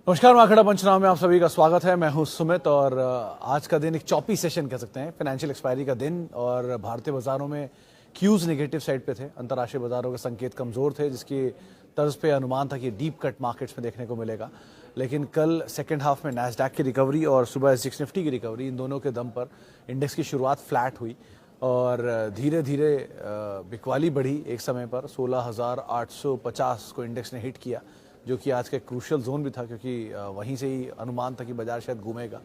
नमस्कार, माखड़ा पंचनामा में आप सभी का स्वागत है। मैं हूं सुमित और आज का दिन एक चॉपी सेशन कह सकते हैं, फाइनेंशियल एक्सपायरी का दिन। और भारतीय बाजारों में क्यूज नेगेटिव साइड पे थे, अंतर्राष्ट्रीय बाजारों के संकेत कमजोर थे, जिसकी तर्ज पे अनुमान था कि डीप कट मार्केट्स में देखने को मिलेगा। लेकिन कल सेकेंड हाफ में नैस्डैक की रिकवरी और सुबह एसजीएक्स निफ्टी की रिकवरी, इन दोनों के दम पर इंडेक्स की शुरुआत फ्लैट हुई और धीरे धीरे बिकवाली बढ़ी। एक समय पर 16,850 को इंडेक्स ने हिट किया, जो कि आज का क्रूशियल जोन भी था, क्योंकि वहीं से ही अनुमान था कि बाजार शायद घूमेगा।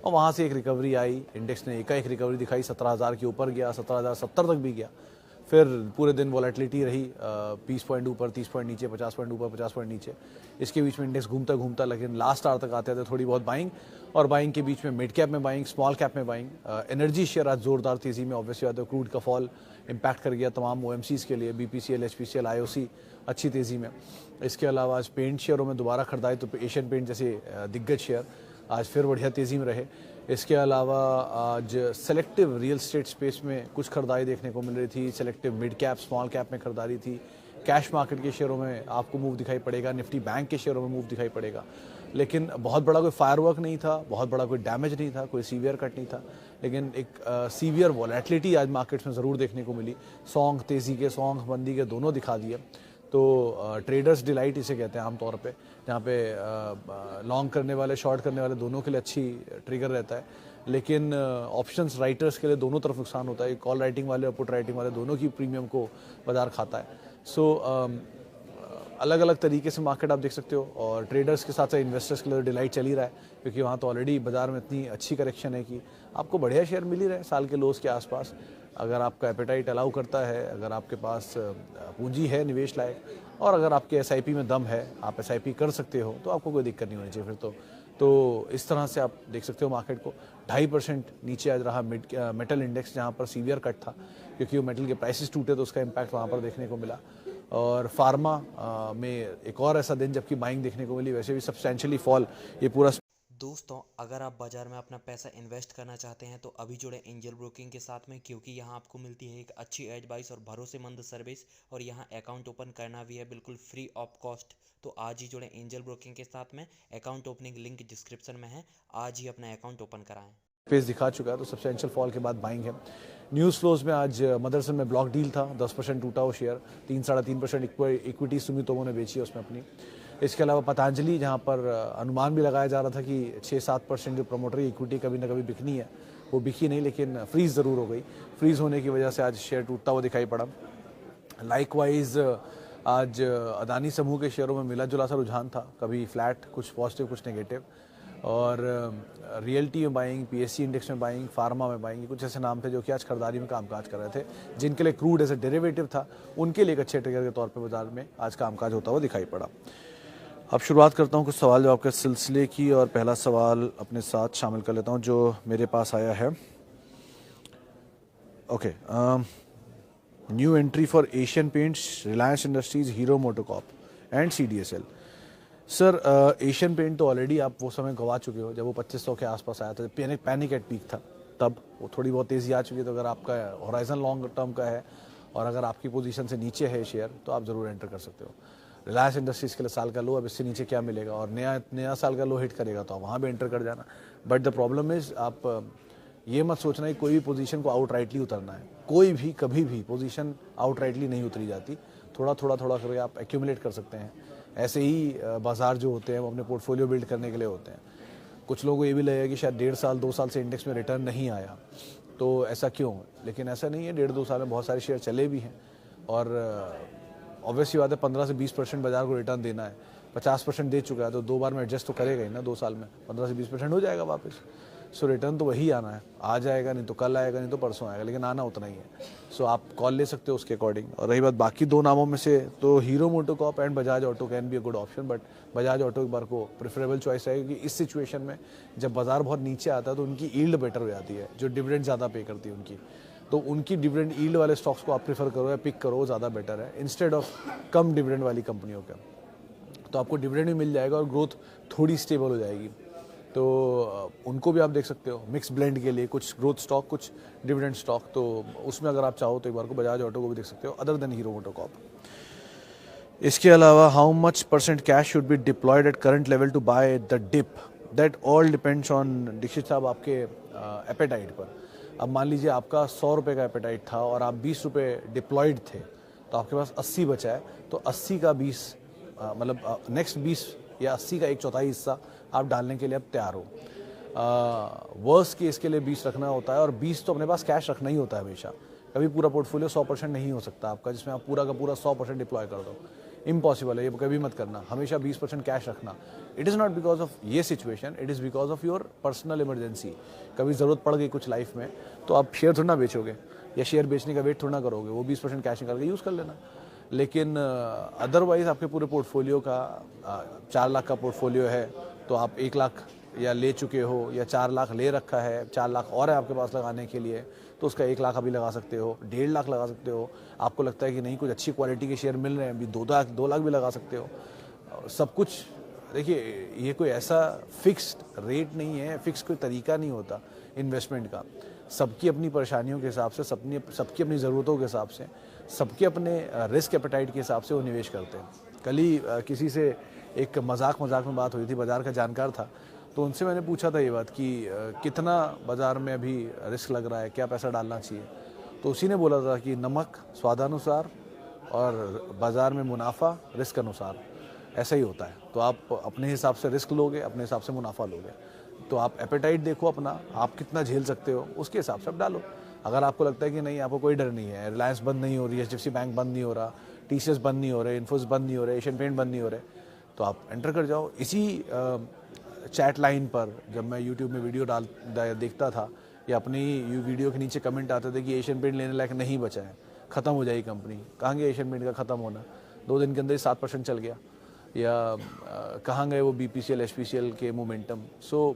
और वहाँ से एक रिकवरी आई, इंडेक्स ने एकाएक रिकवरी दिखाई, 17,000 के ऊपर गया, 17,070 तक भी गया। फिर पूरे दिन वॉलेटिलिटी रही, 20 पॉइंट ऊपर, 30 पॉइंट नीचे, 50 पॉइंट ऊपर, 50 पॉइंट नीचे। इसके बीच में इंडेक्स घूमता घूमता, लेकिन लास्ट आवर तक आते आते थोड़ी बहुत बाइंग, और बाइंग के बीच में मिड कैप में बाइंग, स्मॉल कैप में बाइंग। एनर्जी शेयर आज जोरदार तेजी में, ऑब्वियसली बात है, क्रूड का फॉल इम्पैक्ट कर गया तमाम ओएमसीज के लिए, बीपीसीएल, एचपीसीएल, आईओसी अच्छी तेजी में। इसके अलावा आज पेंट शेयरों में दोबारा खरीदारी, तो एशियन पेंट जैसे दिग्गज शेयर आज फिर बढ़िया तेजी में रहे। इसके अलावा आज सेलेक्टिव रियल स्टेट स्पेस में कुछ खरीदारी देखने को मिल रही थी, selective mid cap, small cap में खरीदारी थी। कैश मार्केट के शेयरों में आपको मूव दिखाई पड़ेगा, निफ्टी बैंक के शेयरों में मूव दिखाई पड़ेगा। लेकिन बहुत बड़ा कोई फायरवर्क नहीं था, बहुत बड़ा कोई डैमेज नहीं था, कोई सीवियर कट नहीं था, लेकिन एक सीवियर वॉलेटिलिटी आज मार्केट्स में ज़रूर देखने को मिली। सॉन्ग तेज़ी के, सॉन्ग मंदी के दोनों दिखा दिए। तो ट्रेडर्स डिलाइट इसे कहते हैं आमतौर पे, जहाँ पे लॉन्ग करने वाले, शॉर्ट करने वाले दोनों के लिए अच्छी ट्रिगर रहता है। लेकिन ऑप्शंस राइटर्स के लिए दोनों तरफ नुकसान होता है। कॉल राइटिंग वाले और पुट राइटिंग वाले दोनों की प्रीमियम को बाजार खाता है। सो अलग अलग तरीके से मार्केट आप देख सकते हो, और ट्रेडर्स के साथ साथ इन्वेस्टर्स के लिए डिलाइट चल ही रहा है, क्योंकि वहाँ तो ऑलरेडी बाजार में इतनी अच्छी करेक्शन है कि आपको बढ़िया शेयर मिल ही रहे हैं साल के लोस के आसपास। अगर आपका एपेटाइट अलाउ करता है, अगर आपके पास पूंजी है निवेश लायक, और अगर आपके एसआईपी में दम है, आप एसआईपी कर सकते हो, तो आपको कोई दिक्कत नहीं होनी चाहिए फिर तो इस तरह से आप देख सकते हो मार्केट को। 2.5% नीचे आज रहा मेटल इंडेक्स, जहाँ पर सीवियर कट था, क्योंकि वो मेटल के प्राइसेस टूटे, तो उसका इम्पैक्ट वहाँ पर देखने को मिला। और फार्मा में एक और ऐसा दिन जबकि बाइंग देखने को मिली, वैसे भी सब्सटेंशियली फॉल ये पूरा। दोस्तों, अगर आप बाजार में अपना पैसा इन्वेस्ट करना चाहते हैं तो अभी जुड़े एंजल ब्रोकिंग के साथ में, क्योंकि यहां आपको मिलती है एक अच्छी एडवाइस और भरोसेमंद सर्विस, और यहां अकाउंट ओपन करना भी है बिल्कुल फ्री ऑफ कॉस्ट। तो आज ही जुड़े एंजल ब्रोकिंग के साथ में, अकाउंट ओपनिंग लिंक डिस्क्रिप्शन में है, आज ही अपना अकाउंट ओपन कराएं। पेस दिखा चुका है, तो सब्सटेंशियल फॉल के बाद बाइंग है। न्यूज़ फ्लोज में आज मदरसन में ब्लॉक डील था, 10% टूटा हो शेयर, 3-3.5% इक्विटी सुमितोमो ने बेची है उसमें अपनी। इसके अलावा पतंजलि, जहां पर अनुमान भी लगाया जा रहा था कि 6-7% जो प्रमोटरी इक्विटी कभी ना कभी बिकनी है, वो बिकी नहीं, लेकिन फ्रीज ज़रूर हो गई। फ्रीज होने की वजह से आज शेयर टूटता हुआ दिखाई पड़ा। लाइकवाइज आज अदानी समूह के शेयरों में मिला जुला सा रुझान था, कभी फ्लैट, कुछ पॉजिटिव कुछ नेगेटिव। और रियल्टी में बाइंग, पीएससी इंडेक्स में बाइंग, फार्मा में बाइंग, कुछ ऐसे नाम थे जो कि आज खरीदारी में कामकाज कर रहे थे, जिनके लिए क्रूड एज ए डेरिवेटिव था, उनके लिए एक अच्छे ट्रिगर के तौर पे बाजार में आज कामकाज होता हुआ दिखाई पड़ा। अब शुरुआत करता हूं कुछ सवाल जवाब के सिलसिले की, और पहला सवाल अपने साथ शामिल कर लेता हूं जो मेरे पास आया है। Okay, new entry for Asian Paints, Reliance Industries, Hero MotoCorp and CDSL. Sir, Asian paint तो ऑलरेडी आप वो समय गवा चुके हो, जब वो 2500 के आसपास आया था, जब पैनिक एट पीक था, तब वो थोड़ी बहुत तेज़ी आ चुकी है। तो अगर आपका होराइजन लॉन्ग टर्म का है और अगर आपकी पोजीशन से नीचे है शेयर, तो आप ज़रूर एंटर कर सकते हो। रिलायंस इंडस्ट्रीज़ के लिए साल का लो, अब इससे नीचे क्या मिलेगा, और नया साल का लो हिट करेगा, तो आप वहाँ भी एंटर कर जाना। बट द प्रॉब्लम इज़, आप ये मत सोचना कि कोई भी पोजीशन को आउट राइटली उतरना है। कोई भी कभी भी पोजीशन आउट राइटली नहीं उतरी जाती, थोड़ा करके आप एक्यूमुलेट कर सकते हैं। ऐसे ही बाजार जो होते हैं वो अपने पोर्टफोलियो बिल्ड करने के लिए होते हैं। कुछ लोगों को ये भी लगेगा कि शायद 1.5-2 साल से इंडेक्स में रिटर्न नहीं आया, तो ऐसा क्यों, लेकिन ऐसा नहीं है। 1.5-2 साल में बहुत सारे शेयर चले भी हैं, और ऑब्वियसली बात है 15 से 20% बाजार को रिटर्न देना है। 50% दे चुका है, तो 2 बार में एडजस्ट तो करेगा ही ना, 2 साल में 15 से 20% हो जाएगा वापस। सो रिटर्न तो वही आना है, आ जाएगा, नहीं तो कल आएगा, नहीं तो परसों आएगा, लेकिन आना उतना ही है। सो आप कॉल ले सकते हो उसके अकॉर्डिंग। और रही बात बाकी दो नामों में से, तो hero MotoCorp and Bajaj auto can be a good option, but Bajaj auto एक बार को प्रेफरेबल चॉइस रहेगी इस सिचुएशन में, जब बाजार बहुत नीचे आता है तो उनकी ईल्ड बेटर हो जाती है, जो डिविडेंड ज़्यादा पे करती है उनकी, तो उनकी डिविडेंड ईल्ड वाले स्टॉक्स को आप प्रेफर करो या पिक करो, ज़्यादा बेटर है इंस्टेड ऑफ कम डिविडेंड वाली कंपनियों का। तो आपको डिविडेंड भी मिल जाएगा और ग्रोथ थोड़ी स्टेबल हो जाएगी। तो उनको भी आप देख सकते हो मिक्स ब्लेंड के लिए, कुछ ग्रोथ स्टॉक, कुछ डिविडेंड स्टॉक। तो उसमें अगर आप चाहो तो एक बार को बजाज ऑटो को भी देख सकते हो, अदर देन हीरो मोटोकॉर्प। इसके अलावा how much % cash should be deployed at current level to buy the dip, that all depends on Dixit साहब आपके एपेटाइट पर। अब मान लीजिए आपका 100 रुपये का एपेटाइट था और आप 20 रुपये डिप्लॉयड थे, तो आपके पास 80 बचा है, तो 80 का 20 मतलब नेक्स्ट 20 या 80 का 1/4 हिस्सा आप डालने के लिए अब तैयार हो। वर्स्ट केस के लिए 20 रखना होता है, और 20 तो अपने पास कैश रखना ही होता है हमेशा। कभी पूरा पोर्टफोलियो 100% नहीं हो सकता आपका जिसमें आप पूरा का पूरा 100% डिप्लॉय कर दो, इम्पॉसिबल है, ये कभी मत करना। हमेशा 20% कैश रखना। It is not because of ये situation, it is because of your personal emergency. कभी ज़रूरत पड़ गई कुछ लाइफ में, तो आप शेयर थोड़ा ना बेचोगे या शेयर बेचने का वेट थोड़ा ना करोगे, वो 20% कैश निकाल के यूज़ कर लेना। लेकिन अदरवाइज आपके पूरे पोर्टफोलियो का 4 लाख का पोर्टफोलियो है, तो आप 1 लाख या ले चुके हो या 4 लाख ले रखा है, 4 लाख और है आपके पास लगाने के लिए, तो उसका 1 लाख अभी लगा सकते हो, 1.5 लाख लगा सकते हो। आपको लगता है कि नहीं कुछ अच्छी क्वालिटी के शेयर मिल रहे हैं, अभी 2 लाख भी लगा सकते हो। सब कुछ देखिए, ये कोई ऐसा फिक्स्ड रेट नहीं है, फिक्स कोई तरीका नहीं होता इन्वेस्टमेंट का। सबकी अपनी परेशानियों के हिसाब से, सबकी अपनी ज़रूरतों के हिसाब से, सबके अपने रिस्क एपेटाइट के हिसाब से वो निवेश करते हैं। कल ही किसी से एक मजाक में बात हुई थी, बाज़ार का जानकार था, तो उनसे मैंने पूछा था ये बात कि कितना बाज़ार में अभी रिस्क लग रहा है, क्या पैसा डालना चाहिए। तो उसी ने बोला था कि नमक स्वादानुसार और बाज़ार में मुनाफा रिस्क अनुसार, ऐसा ही होता है। तो आप अपने हिसाब से रिस्क लोगे, अपने हिसाब से मुनाफा लोगे। तो आप एपेटाइट देखो अपना, आप कितना झेल सकते हो, उसके हिसाब से आप डालो। अगर आपको लगता है कि नहीं, आपको कोई डर नहीं है, रिलायंस बंद नहीं हो रही है, HDFC बैंक बंद नहीं हो रहा, TCS बंद नहीं हो रहे, इन्फोसिस बंद नहीं हो रहे, एशियन पेंट बंद नहीं हो रहे, तो आप एंटर कर जाओ। इसी चैट लाइन पर जब मैं यूट्यूब में वीडियो देखता था, या अपनी वीडियो के नीचे कमेंट आते थे कि एशियन पेंट लेने लायक नहीं बचा है, ख़त्म हो जाएगी कंपनी। कहाँ गया एशियन पेंट का ख़त्म होना? 2 दिन के अंदर ही 7% चल गया। या कहाँ गए वो BPCL HPCL के मोमेंटम। सो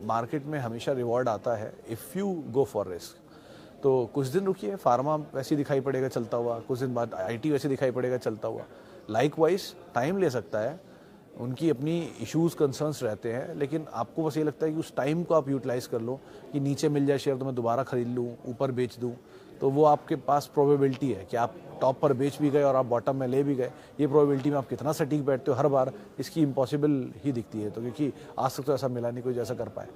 मार्केट में हमेशा रिवॉर्ड आता है if you go for risk. तो कुछ दिन रुकिए, फार्मा वैसे दिखाई पड़ेगा चलता हुआ, कुछ दिन बाद IT वैसे दिखाई पड़ेगा चलता हुआ। लाइकवाइज टाइम ले सकता है, उनकी अपनी इश्यूज़ कंसर्न्स रहते हैं, लेकिन आपको बस ये लगता है कि उस टाइम को आप यूटिलाइज़ कर लो कि नीचे मिल जाए शेयर तो मैं दोबारा ख़रीद लूँ, ऊपर बेच दूँ। तो वो आपके पास प्रोबेबिलिटी है कि आप टॉप पर बेच भी गए और आप बॉटम में ले भी गए। ये प्रोबेबिलिटी में आप कितना सटीक बैठते हो हर बार, इसकी इम्पॉसिबल ही दिखती है। तो क्योंकि आज तक तो ऐसा मिला नहीं कोई जैसा कर पाए।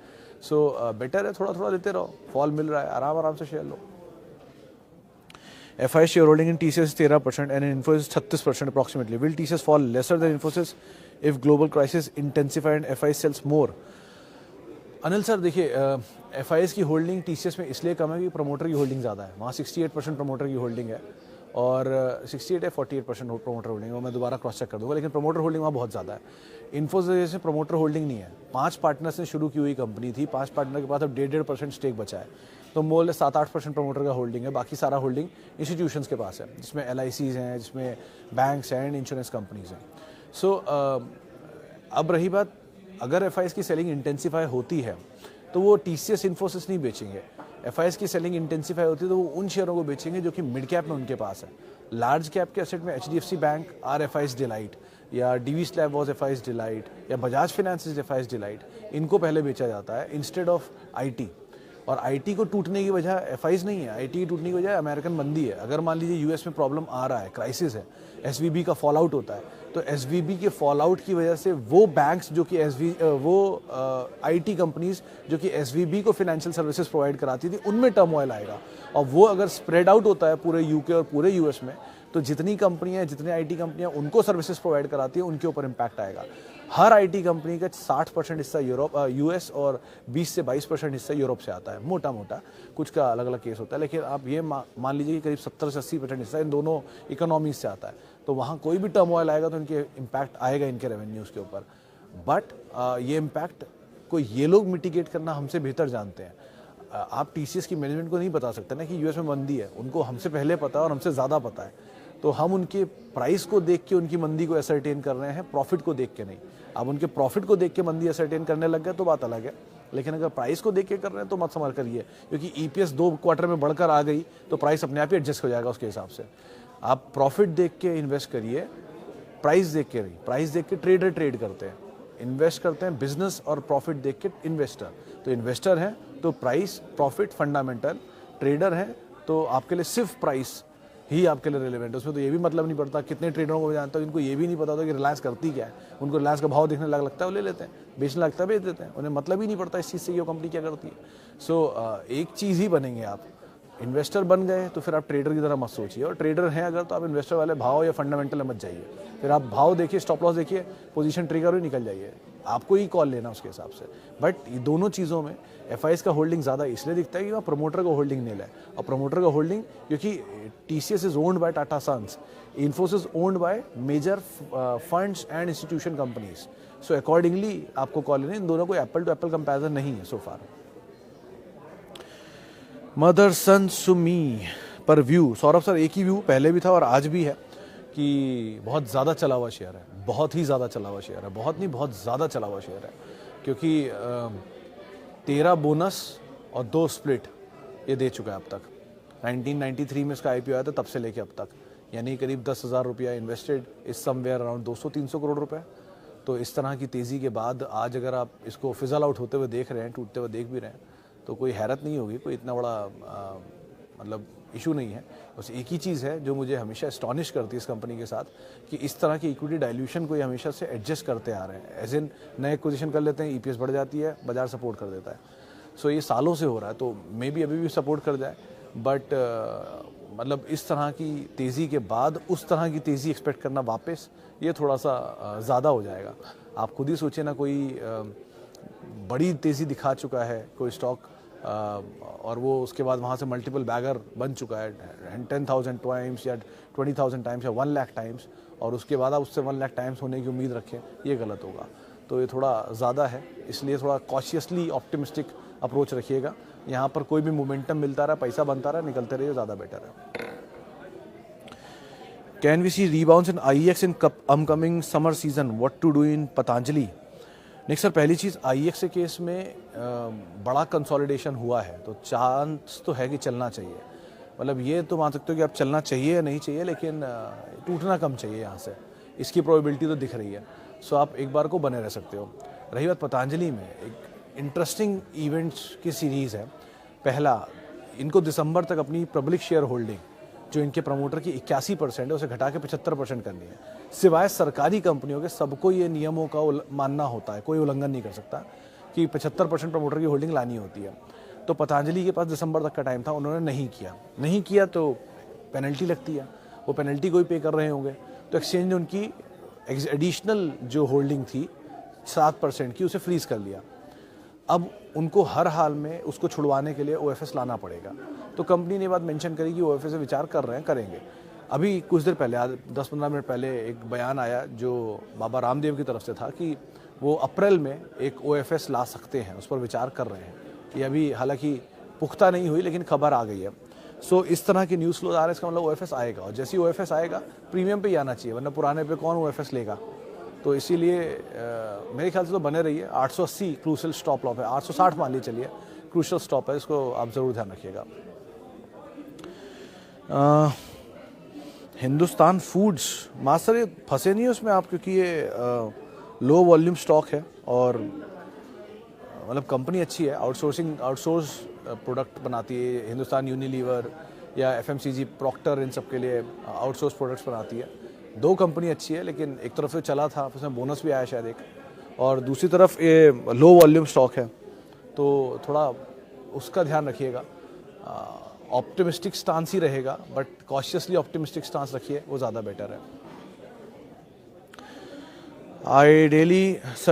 सो बेटर है थोड़ा थोड़ा लेते रहो, फॉल मिल रहा है, आराम से share low. FI share holding in TCS is 13% and in Infosys 36% approximately. Will TCS fall lesser than Infosys if global crisis intensify and FI sells more? Anil sir देखिए, FIs की होल्डिंग TCS में इसलिए कम है कि प्रमोटर की holding ज़्यादा है। वहाँ 68% प्रमोटर की होल्डिंग है, और 68 या 48% प्रमोटर होल्डिंग है, मैं दोबारा क्रॉस चेक कर दूंगा, लेकिन प्रमोटर होल्डिंग वहाँ बहुत ज़्यादा है। इन्फोसिस में प्रमोटर होल्डिंग नहीं है। 5 पार्टनर्स ने शुरू की हुई कंपनी थी, 5 पार्टनर के पास अब 1.5% स्टेक बचा है, तो मोल 7-8% प्रमोटर का होल्डिंग है। बाकी सारा होल्डिंग इंस्टीट्यूशंस के पास है, जिसमें LICs हैं, जिसमें बैंक्स हैं एंड इंश्योरेंस कंपनीज हैं। सो अब रही बात, अगर FIs की सेलिंग इंटेंसिफाई होती है तो वो TCS इन्फोसिस नहीं बेचेंगे। FIs की सेलिंग इंटेंसिफाई होती है तो वो उन शेयरों को बेचेंगे जो कि मिड कैप में उनके पास है। लार्ज कैप के एसेट में HDFC bank are FIs delight, या DV slab was FIs delight, या Bajaj finance is FIs delight. इनको पहले बेचा जाता है इंस्टेड ऑफ IT। और IT को टूटने की वजह FIs नहीं है, IT की टूटने की वजह अमेरिकन मंदी है। अगर मान लीजिए US में प्रॉब्लम आ रहा है, क्राइसिस है, SVB का फॉल आउट होता है, तो SVB के फॉल आउट की वजह से वो बैंक्स जो कि IT कंपनीज जो कि SVB को फाइनेंशियल सर्विसेज प्रोवाइड कराती थी, उनमें टर्मोइल आएगा। और वो अगर स्प्रेड आउट होता है पूरे UK और पूरे US में, तो जितनी कंपनियां, जितने IT कंपनियां उनको सर्विसेज प्रोवाइड कराती है, उनके ऊपर इम्पैक्ट आएगा। हर IT कंपनी का 60% हिस्सा US और 20 से 22% हिस्सा यूरोप से आता है, मोटा मोटा, कुछ का अलग अलग केस होता है। लेकिन आप ये मान लीजिए कि करीब 70 से 80% हिस्सा इन दोनों इकोनॉमीज से आता है। तो वहाँ कोई भी टर्मोइल आएगा तो इनके इम्पैक्ट आएगा इनके रेवेन्यूज़ के ऊपर। बट ये इम्पैक्ट को ये लोग मिटिगेट करना हमसे बेहतर जानते हैं। आप TCS की मैनेजमेंट को नहीं बता सकते ना कि US में मंदी है, उनको हमसे पहले पता है और हमसे ज़्यादा पता है। तो हम उनके प्राइस को देख के उनकी मंदी को असरटेन कर रहे हैं, प्रॉफिट को देख के नहीं। अब उनके प्रॉफिट को देख के मंदी असरटेन करने लग गए तो बात अलग है, लेकिन अगर प्राइस को देख के कर रहे हैं तो मत समझ करिए, क्योंकि EPS 2 क्वार्टर में बढ़कर आ गई तो प्राइस अपने आप ही एडजस्ट हो जाएगा उसके हिसाब से। आप प्रॉफिट देख के इन्वेस्ट करिए, प्राइस देख के नहीं। प्राइस देख के ट्रेडर ट्रेड करते हैं, इन्वेस्ट करते हैं बिजनेस और प्रॉफिट देख के इन्वेस्टर। तो इन्वेस्टर हैं तो प्राइस, प्रॉफिट फंडामेंटल, ट्रेडर हैं तो आपके लिए सिर्फ प्राइस ही आपके लिए रिलेवेंट है। उसमें तो ये भी मतलब नहीं पड़ता। कितने ट्रेडरों को मैं जानता हूँ जिनको ये भी नहीं पता होता कि रिलायंस करती क्या है। उनको रिलायंस का भाव देखने लगता है वो ले लेते हैं, बेचने लगता है बेच देते हैं, उन्हें मतलब ही नहीं पड़ता इस चीज़ से कि वो कंपनी क्या करती है। सो एक चीज़ ही बनेंगे आप, इन्वेस्टर बन गए तो फिर आप ट्रेडर की तरह मत सोचिए, और ट्रेडर हैं अगर तो आप इन्वेस्टर वाले भाव या फंडामेंटल मत जाइए। फिर आप भाव देखिए, स्टॉप लॉस देखिए, पोजीशन ट्रिगर ही निकल जाइए, आपको ही कॉल लेना उसके हिसाब से। बट ये दोनों चीज़ों में एफआईएस का होल्डिंग ज़्यादा इसलिए दिखता है कि वहाँ प्रमोटर का होल्डिंग नहीं है, और प्रमोटर का होल्डिंग क्योंकि TCS is owned by Tata Sons, Infosys owned by major funds and institution companies. So accordingly आपको कॉल लेना, इन दोनों को एप्पल टू एप्पल कंपेरिजन नहीं है सो फार। मदरसन सुमी पर व्यू, सौरभ सर एक ही व्यू पहले भी था और आज भी है कि बहुत ज़्यादा चला हुआ शेयर है, बहुत ही ज़्यादा चला हुआ शेयर है, बहुत नहीं बहुत ज़्यादा चला हुआ शेयर है, क्योंकि 13 बोनस और 2 स्प्लिट ये दे चुका है अब तक। 1993 में इसका आईपीओ आया था, तब से लेके अब तक, यानी करीब 10,000 रुपया इन्वेस्टेड इस समवेयर अराउंड 200-300 करोड़ रुपए। तो इस तरह की तेज़ी के बाद आज अगर आप इसको फिजल आउट होते हुए देख रहे हैं, टूटते हुए देख भी रहे हैं, तो कोई हैरत नहीं होगी, कोई इतना बड़ा मतलब इशू नहीं है। बस एक ही चीज़ है जो मुझे हमेशा एस्टॉनिश करती है इस कंपनी के साथ, कि इस तरह की इक्विटी डाइल्यूशन को ये हमेशा से एडजस्ट करते आ रहे हैं। एज इन नए एक्विजिशन कर लेते हैं, ईपीएस बढ़ जाती है, बाजार सपोर्ट कर देता है। सो ये सालों से हो रहा है, तो मे बी अभी भी सपोर्ट कर जाए, बट मतलब इस तरह की तेज़ी के बाद उस तरह की तेज़ी एक्सपेक्ट करना वापस, ये थोड़ा सा ज़्यादा हो जाएगा। आप खुद ही सोचिए ना, कोई बड़ी तेज़ी दिखा चुका है कोई स्टॉक, और वो उसके बाद वहाँ से मल्टीपल बैगर बन चुका है 10,000 टाइम्स या 20,000 टाइम्स या 1 लाख टाइम्स, और उसके बाद आप उससे 1 लाख टाइम्स होने की उम्मीद रखें, ये गलत होगा। तो ये थोड़ा ज़्यादा है, इसलिए थोड़ा कॉशियसली ऑप्टिमिस्टिक अप्रोच रखिएगा। यहाँ पर कोई भी मोमेंटम मिलता रहा, पैसा बनता रहा, निकलते रहिए, ज़्यादा बेटर है। Can we see rebounds in IEX in upcoming summer season, what to do in Patanjali? नहीं सर, पहली चीज़ आईएक्स के केस में बड़ा कंसोलिडेशन हुआ है, तो चांस तो है कि चलना चाहिए। मतलब ये तो मान सकते हो कि आप चलना चाहिए या नहीं चाहिए, लेकिन टूटना कम चाहिए यहाँ से, इसकी प्रोबेबिलिटी तो दिख रही है। सो आप एक बार को बने रह सकते हो। रही बात पतंजलि में, एक इंटरेस्टिंग इवेंट्स की सीरीज़ है। पहला, इनको दिसंबर तक अपनी पब्लिक शेयर होल्डिंग जो इनके प्रमोटर की 81% है, उसे घटा के 75% करनी है। सिवाय सरकारी कंपनियों के सबको ये नियमों का मानना होता है, कोई उल्लंघन नहीं कर सकता कि 75% प्रमोटर की होल्डिंग लानी होती है। तो पतंजलि के पास दिसंबर तक का टाइम था, उन्होंने नहीं किया तो पेनल्टी लगती है, वो पेनल्टी कोई पे कर रहे होंगे। तो एक्सचेंज ने उनकी एडिशनल जो होल्डिंग थी 7% की, उसे फ्रीज कर लिया। अब उनको हर हाल में उसको छुड़वाने के लिए ओएफएस लाना पड़ेगा। तो कंपनी ने बात मेंशन करी कि ओएफएस से विचार कर रहे हैं, करेंगे। अभी कुछ देर पहले, 10-15 मिनट पहले एक बयान आया जो बाबा रामदेव की तरफ से था कि वो अप्रैल में एक ओएफएस ला सकते हैं, उस पर विचार कर रहे हैं। ये अभी हालांकि पुख्ता नहीं हुई, लेकिन खबर आ गई है। सो इस तरह के न्यूज़ फ्लो आ रहे हैं, इसका मतलब ओएफएस आएगा, और जैसे ही ओएफएस आएगा प्रीमियम पे ही आना चाहिए, वरना पुराने पे कौन ओएफएस लेगा। तो इसीलिए मेरे ख्याल से तो बने रहिए। 880 क्रूशल स्टॉप लॉस है, 860 मान ली चलिए क्रूशल स्टॉप है, इसको आप ज़रूर ध्यान रखिएगा। हिंदुस्तान फूड्स, मास्टर ये फंसे नहीं है उसमें आप, क्योंकि ये लो वॉल्यूम स्टॉक है और मतलब कंपनी अच्छी है, आउटसोर्स प्रोडक्ट बनाती है। हिंदुस्तान यूनिलीवर या एफएमसीजी प्रॉक्टर, इन सब के लिए आउटसोर्स प्रोडक्ट्स बनाती है। 2 कंपनी अच्छी है, लेकिन एक तरफ से चला था, उसमें बोनस भी आया शायद एक, और दूसरी तरफ ये लो वॉल्यूम स्टॉक है, तो थोड़ा उसका ध्यान रखिएगा। ऑप्टिमिस्टिक स्टांस ही रहेगा, बट कॉशियसली ऑप्टिमिस्टिक स्टांस रखिए, वो ज़्यादा बेटर है।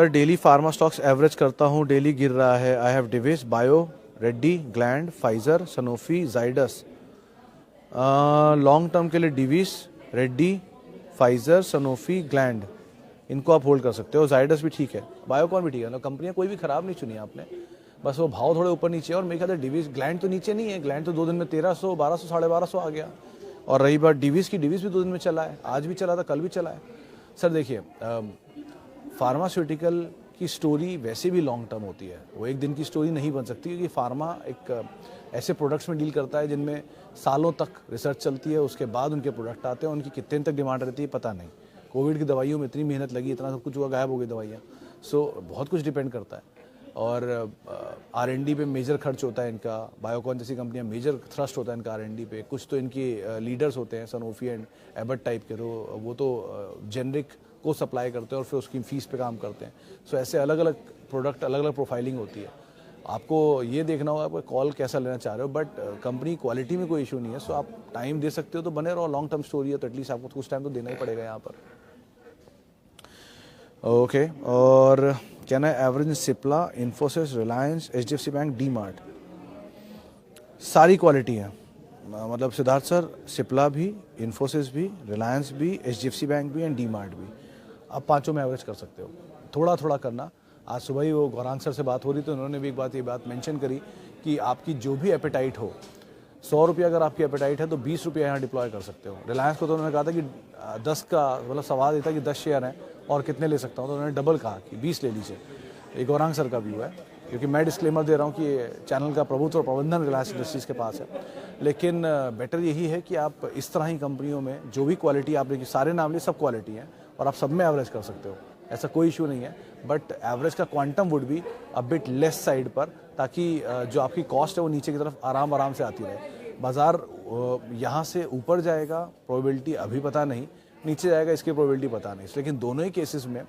डेली फार्मा स्टॉक्स एवरेज करता हूँ, डेली गिर रहा है। I have Divi's, bio, Reddy, gland, Pfizer, Sanofi, Zydus. Long term के लिए Divi's, Reddy, Pfizer, Sanofi, gland, इनको आप होल्ड कर सकते हो। जाइडस भी ठीक है, बायोकॉन भी ठीक है। कंपनियां कोई भी खराब नहीं चुनी आपने, बस वो भाव थोड़े ऊपर नीचे। और मेरे ख्याल से डिविस, ग्लैंड तो नीचे नहीं है, ग्लैंड तो 2 दिन में 1300, 1200, 1250 आ गया। और रही बात डिविस की, डिविस भी 2 दिन में चला है, आज भी चला था, कल भी चला है। सर देखिए, फार्मास्यूटिकल की स्टोरी वैसे भी लॉन्ग टर्म होती है, वो एक दिन की स्टोरी नहीं बन सकती, क्योंकि फार्मा एक ऐसे प्रोडक्ट्स में डील करता है जिनमें सालों तक रिसर्च चलती है, उसके बाद उनके प्रोडक्ट आते हैं, उनकी कितने तक डिमांड रहती है पता नहीं। कोविड की दवाइयों में इतनी मेहनत लगी, इतना सब कुछ हुआ, गायब हो गई दवाइयाँ। सो बहुत कुछ डिपेंड करता है। और R&D पे मेजर खर्च होता है इनका। बायोकॉन जैसी कंपनियां मेजर थ्रस्ट होता है इनका R&D पे। कुछ तो इनकी लीडर्स होते हैं सनोफी एंड एबट टाइप के, तो वो तो जेनरिक को सप्लाई करते हैं और फिर उसकी फीस पे काम करते हैं। सो ऐसे अलग अलग प्रोडक्ट, अलग अलग प्रोफाइलिंग होती है। आपको ये देखना होगा आप कॉल कैसा लेना चाह रहे हो, बट कंपनी क्वालिटी में कोई इशू नहीं है। सो आप टाइम दे सकते हो तो बने रहो। लॉन्ग टर्म स्टोरी है तो एटलीस्ट आपको कुछ टाइम तो देना ही पड़ेगा यहाँ पर। ओके, और can I average Cipla, Infosys, Reliance, HDFC bank, D-Mart? सारी क्वालिटी है, मतलब सिद्धार्थ सर, सिप्ला भी, इन्फोसिस भी, रिलायंस भी, HDFC बैंक भी एंड डी-मार्ट भी। आप पांचों में एवरेज कर सकते हो, थोड़ा थोड़ा करना। आज सुबह ही वो गौरांग सर से बात हो रही तो उन्होंने भी ये बात मेंशन करी कि आपकी जो भी एपेटाइट हो, 100 रुपया अगर आपकी एपेटाइट है तो 20 रुपया यहाँ डिप्लॉय कर सकते हो। रिलायंस को तो उन्होंने कहा था कि 10 का, मतलब सवाल ये था कि 10 शेयर हैं और कितने ले सकता हूँ, तो उन्होंने डबल कहा कि 20 ले लीजिए। ये गौरांग सर का व्यू है, क्योंकि मैं डिस्क्लेमर दे रहा हूँ कि चैनल का प्रभुत्व और प्रबंधन रिलायंस इंडस्ट्रीज़ के पास है। लेकिन बेटर यही है कि आप इस तरह ही कंपनियों में जो भी क्वालिटी आपने, सारे नाम लिए, सब क्वालिटी हैं और आप सब में एवरेज कर सकते हो, ऐसा कोई इशू नहीं है। बट एवरेज का quantum would be a bit less side पर, ताकि जो आपकी कॉस्ट है वो नीचे की तरफ आराम से आती रहे। बाजार यहाँ से ऊपर जाएगा, प्रोबेबिलिटी अभी पता नहीं, नीचे जाएगा इसकी प्रोबेबिलिटी पता नहीं। लेकिन दोनों ही केसेस में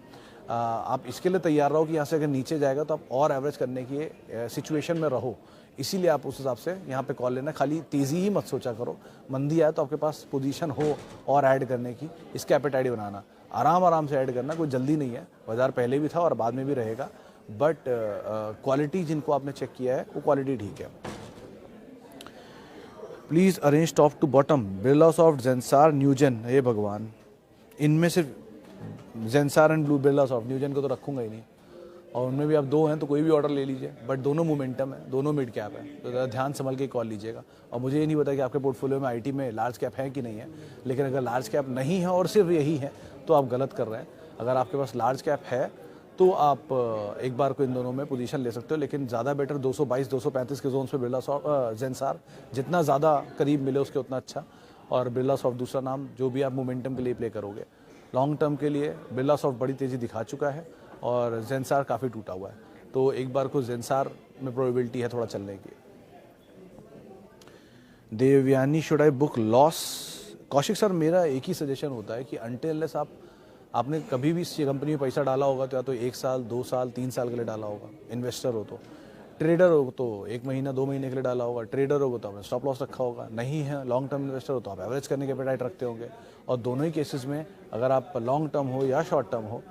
आप इसके लिए तैयार रहो कि यहाँ से अगर नीचे जाएगा तो आप और एवरेज करने की सिचुएशन में रहो। इसीलिए आप उस हिसाब से यहाँ पे कॉल लेना। खाली तेज़ी ही मत सोचा करो, मंदी आए तो आपके पास पोजीशन हो और ऐड करने की, इसके एपेटाइट बनाना। आराम से ऐड करना, कोई जल्दी नहीं है। बाजार पहले भी था और बाद में भी रहेगा, बट क्वालिटी जिनको आपने चेक किया है वो क्वालिटी ठीक है। Please arrange top to bottom, Birlasoft, Zensar, Newgen. हे भगवान, इनमें सिर्फ Zensar and blue, Birlasoft, Newgen को तो रखूंगा ही नहीं। और उनमें भी आप दो हैं तो कोई भी ऑर्डर ले लीजिए, बट दोनों मोमेंटम है, दोनों मिड कैप है, तो ज़रा ध्यान संभल के कॉल लीजिएगा। और मुझे ये नहीं पता कि आपके पोर्टफोलियो में IT में लार्ज कैप है कि नहीं है, लेकिन अगर लार्ज कैप नहीं है और सिर्फ यही है तो आप गलत कर रहे हैं। अगर आपके पास लार्ज कैप है तो आप एक बार को इन दोनों में पोजीशन ले सकते हो, लेकिन ज़्यादा बेटर 222 235 के जोन पे बिरला सॉफ्ट, जेंसार, जितना ज़्यादा करीब मिले उसके उतना अच्छा। और बिरला सॉफ्ट दूसरा नाम, जो भी आप मोमेंटम के लिए प्ले करोगे। लॉन्ग टर्म के लिए बिरला सॉफ्ट बड़ी तेज़ी दिखा चुका है और जेंसार काफ़ी टूटा हुआ है, तो एक बार को जेंसार में प्रोबेबिलिटी है थोड़ा चलने की। Devyani, should I book loss? Kaushik sir, मेरा एक ही सजेशन होता है कि अनटिल आपने कभी भी इस कंपनी में पैसा डाला होगा तो या तो 1 साल, 2 साल, 3 साल के लिए डाला होगा। इन्वेस्टर हो तो, ट्रेडर हो तो 1 महीना, 2 महीने के लिए डाला होगा। ट्रेडर हो तो आपने स्टॉप लॉस रखा होगा। नहीं है लॉन्ग टर्म इन्वेस्टर हो तो आप एवरेज करने के एपेटाइट रखते होंगे। और दोनों ही केसेस में अगर आप लॉन्ग टर्म हो या शॉर्ट टर्म हो,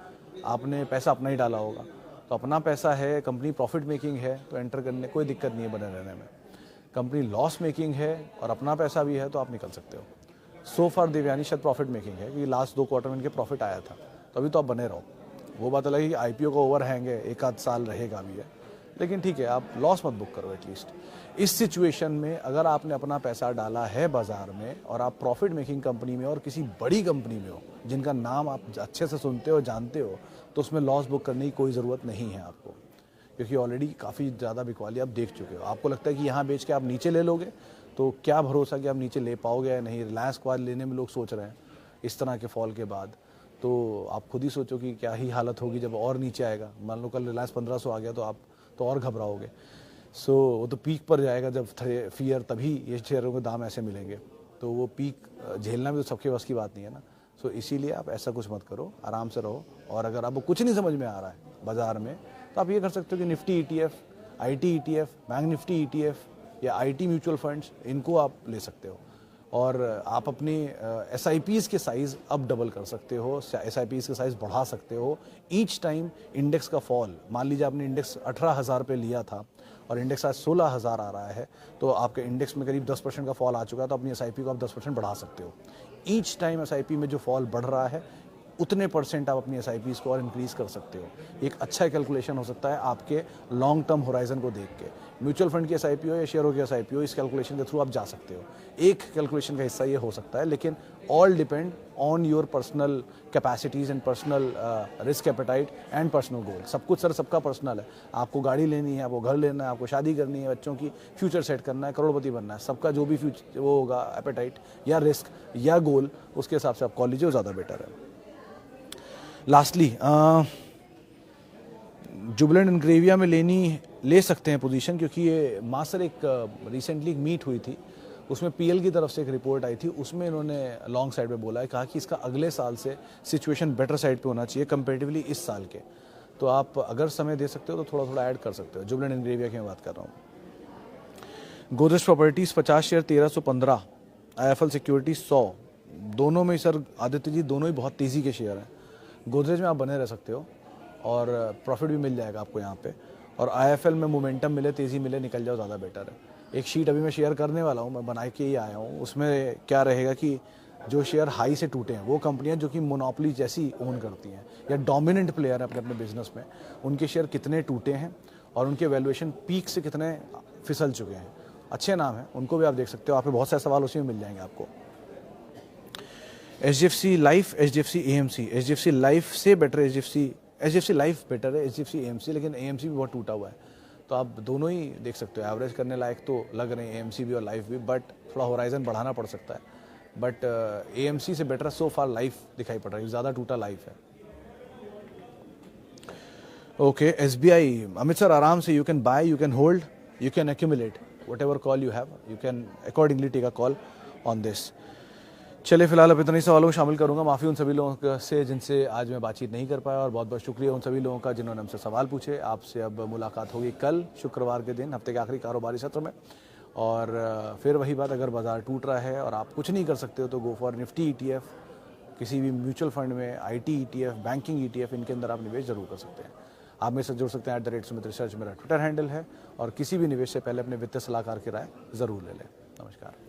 आपने पैसा अपना ही डाला होगा, तो अपना पैसा है, कंपनी प्रॉफिट मेकिंग है तो एंटर करने कोई दिक्कत नहीं है बने रहने में। कंपनी लॉस मेकिंग है और अपना पैसा भी है तो आप निकल सकते हो। सो फार देवयानी शायद प्रॉफिट मेकिंग है, क्योंकि लास्ट 2 क्वार्टर में इनके प्रॉफिट आया था, तो अभी तो आप बने रहो। वो बात अलग है कि IPO का ओवर हैंग है, 1 आध साल रहेगा भी है, लेकिन ठीक है, आप लॉस मत बुक करो एटलीस्ट। इस सिचुएशन में अगर आपने अपना पैसा डाला है बाजार में और आप प्रॉफिट मेकिंग कंपनी में और किसी बड़ी कंपनी में हो जिनका नाम आप अच्छे से सुनते हो, जानते हो, तो उसमें लॉस बुक करने की कोई ज़रूरत नहीं है आपको, क्योंकि ऑलरेडी काफ़ी ज़्यादा बिकवाली आप देख चुके हो। आपको लगता है कि यहाँ बेच के आप नीचे ले लोगे, तो क्या भरोसा कि आप नीचे ले पाओगे या नहीं। रिलायंस को आज लेने में लोग सोच रहे हैं इस तरह के फॉल के बाद, तो आप खुद ही सोचो कि क्या ही हालत होगी जब और नीचे आएगा। मान लो कल रिलायंस 1500 आ गया तो आप तो और घबराओगे। सो वो तो पीक पर जाएगा जब फियर, तभी ये शेयरों के दाम ऐसे मिलेंगे। तो वो पीक झेलना भी तो सबके बस की बात नहीं है ना। सो इसीलिए आप ऐसा कुछ मत करो, आराम से रहो। और अगर आपको कुछ नहीं समझ में आ रहा है बाजार में, तो आप ये कर सकते हो कि Nifty ETF, IT ETF, bank Nifty ETF या IT म्यूचुअल फंड्स, इनको आप ले सकते हो। और आप अपनी SIPs के साइज़ अब डबल कर सकते हो, SIPs के साइज़ बढ़ा सकते हो ईच टाइम इंडेक्स का फॉल। मान लीजिए आपने इंडेक्स 18,000 पे लिया था और इंडेक्स आज 16,000 आ रहा है, तो आपके इंडेक्स में करीब 10% का फॉल आ चुका है, तो अपनी SIP को आप 10% बढ़ा सकते हो। ईच टाइम SIP में जो फॉल बढ़ रहा है उतने % आप अपनी SIPs को और इंक्रीज़ कर सकते हो। एक अच्छा कैलकुलेशन हो सकता है आपके लॉन्ग टर्म होराइजन को देख के। म्यूचुअल फंड की SIP हो या शेयरों की SIP हो, इस कैलकुलेशन के थ्रू आप जा सकते हो। एक कैलकुलेशन का हिस्सा ये हो सकता है, लेकिन all depend on your personal capacities and personal risk appetite and personal goal. सब कुछ सर सबका पर्सनल है। आपको गाड़ी लेनी है, आपको घर लेना है, आपको शादी करनी है, बच्चों की फ्यूचर सेट करना है, करोड़पति बनना है, सबका जो भी फ्यूचर वो होगा एपेटाइट या रिस्क या गोल, उसके हिसाब से आप कॉल लीजिए, वो ज़्यादा बेटर है। लास्टली जुबिलेंट इनग्रेविया में ले सकते हैं पोजीशन, क्योंकि ये मास्टर एक रिसेंटली एक मीट हुई थी, उसमें पीएल की तरफ से एक रिपोर्ट आई थी, उसमें इन्होंने लॉन्ग साइड पे बोला है, कहा कि इसका अगले साल से सिचुएशन बेटर साइड पे होना चाहिए कंपेरेटिवली इस साल के। तो आप अगर समय दे सकते हो तो थोड़ा थोड़ा ऐड कर सकते हो। जुबिलेंट इनग्रेविया की मैं बात कर रहा हूँ। Godrej properties 50 share 1315, IIFL securities 100, दोनों में सर आदित्य जी दोनों ही बहुत तेज़ी के शेयर हैं। गोदरेज में आप बने रह सकते हो और प्रॉफिट भी मिल जाएगा आपको यहाँ पे, और IIFL में मोमेंटम मिले, तेज़ी मिले, निकल जाओ, ज़्यादा बेटर है। एक शीट अभी मैं शेयर करने वाला हूँ, मैं बना के ही आया हूँ, उसमें क्या रहेगा कि जो शेयर हाई से टूटे हैं वो कंपनियां जो कि मोनोपोली जैसी ओन करती हैं या डोमिनेंट प्लेयर हैं अपने अपने बिजनेस में, उनके शेयर कितने टूटे हैं और उनके वैल्यूएशन पीक से कितने फिसल चुके हैं। अच्छे नाम हैं, उनको भी आप देख सकते हो। आप पे बहुत सारे सवाल उसी में मिल जाएंगे आपको। HDFC life, HDFC AMC, HDFC life से बेटर HDFC लाइफ बेटर है, HDFC AMC, लेकिन AMC भी बहुत टूटा हुआ है, तो आप दोनों ही देख सकते हो। एवरेज करने लायक तो लग रहे हैं AMC भी और लाइफ भी, बट थोड़ा होराइजन बढ़ाना पड़ सकता है। बट AMC से बेटर सो फार लाइफ दिखाई पड़ रहा है, ज़्यादा टूटा लाइफ है। ओके, SBI, अमित सर आराम से, you can buy, you can hold, you can accumulate, whatever call you have, you can accordingly take a call on this. चलिए फिलहाल अब इतने सवालों को शामिल करूंगा। माफ़ी उन सभी लोगों से जिनसे आज मैं बातचीत नहीं कर पाया, और बहुत बहुत शुक्रिया उन सभी लोगों का जिन्होंने हमसे सवाल पूछे। आपसे अब मुलाकात होगी कल शुक्रवार के दिन, हफ्ते के आखिरी कारोबारी सत्र में। और फिर वही बात, अगर बाजार टूट रहा है और आप कुछ नहीं कर सकते हो तो गो फॉर निफ्टी ETF, किसी भी म्यूचुअल फंड में, IT ETF, बैंकिंग ETF, इनके अंदर आप निवेश जरूर कर सकते हैं। आप मेरे से जुड़ सकते हैं @सुमित रिसर्च मेरा ट्विटर हैंडल है, और किसी भी निवेश से पहले अपने वित्तीय सलाहकार की राय जरूर ले लें। नमस्कार।